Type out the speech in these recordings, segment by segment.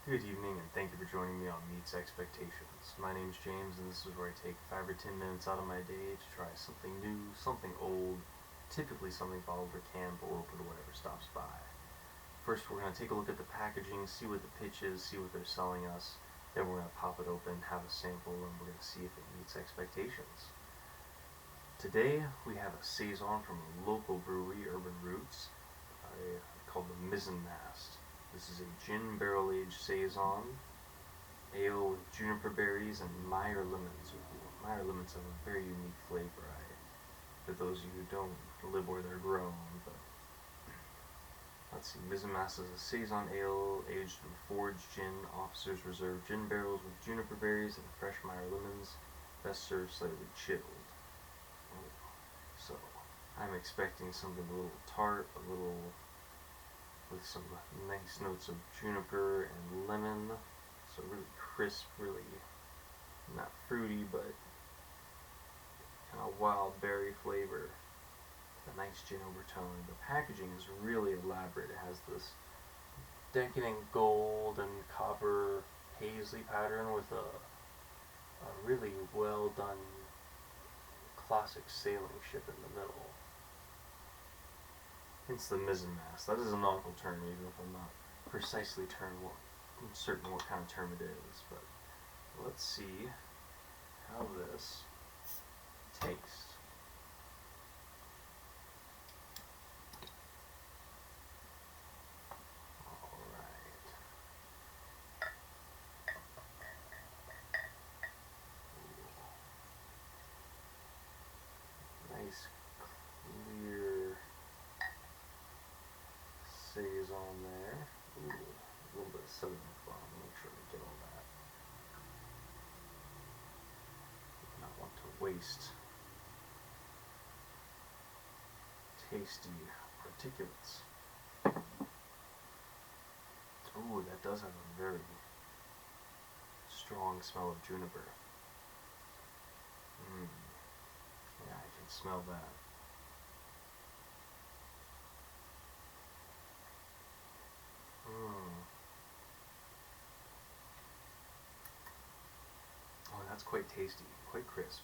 Good evening, and thank you for joining me on Meets Expectations. My name's James, and this is where I take 5 or 10 minutes out of my day to try something new, something old, typically something bottled or canned, but we're open to whatever stops by. First, we're going to take a look at the packaging, see what the pitch is, see what they're selling us. Then we're going to pop it open, have a sample, and we're going to see if it meets expectations. Today, we have a Saison from a local brewery, Urban Roots, called the Mizzenmast. This is a gin barrel-aged Saison, ale with juniper berries and Meyer lemons. Meyer lemons have a very unique flavor, for those of you who don't live where they're grown. But let's see, Mizzenmast is a Saison ale aged in foraged gin, Officer's Reserve gin barrels with juniper berries and fresh Meyer lemons, best served slightly chilled. So, I'm expecting something a little tart, with some nice notes of juniper and lemon, so really crisp, really not fruity, but kind of wild berry flavor, a nice gin overtone. The packaging is really elaborate. It has this decadent gold and copper paisley pattern with a really well done classic sailing ship in the middle. Hence the Mizzenmast. That is a nautical term, even if I'm not precisely certain what kind of term it is. But let's see how this tastes. Alright. Nice, clear Saison there. Ooh, a little bit of cinnamon at the bottom. Make sure we get all that. Not want to waste tasty particulates. Ooh, that does have a very strong smell of juniper. Yeah, I can smell that. Oh, that's quite tasty, quite crisp.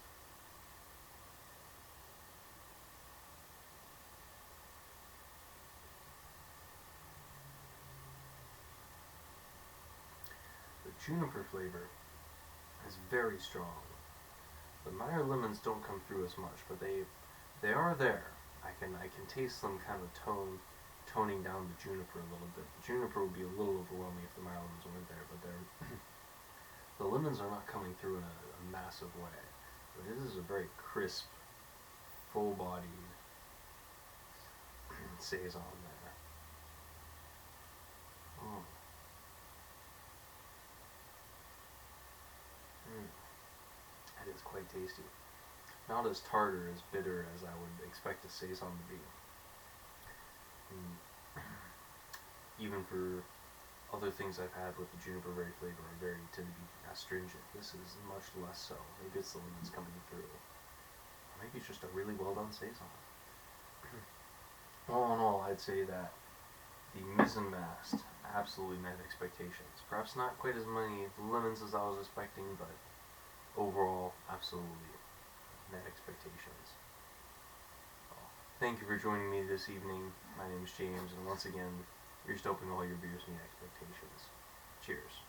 The juniper flavor is very strong. The Meyer lemons don't come through as much, but they are there. I can taste them kind of toning down the juniper a little bit. The juniper would be a little overwhelming if the Meyer lemons weren't there, but the lemons are not coming through in a massive way. But it is a very crisp, full-bodied Saison there. Mm. It is quite tasty. Not as tart or as bitter as I would expect a Saison to be. Even for other things I've had with the juniper berry flavor tend to be astringent. This is much less so. Maybe it's the lemons coming through. Or maybe it's just a really well done Saison. All in all, I'd say that the Mizzenmast absolutely met expectations. Perhaps not quite as many lemons as I was expecting, but overall, absolutely met expectations. Well, thank you for joining me this evening. My name is James, and once again, here's to hoping all your beers meet expectations. Cheers.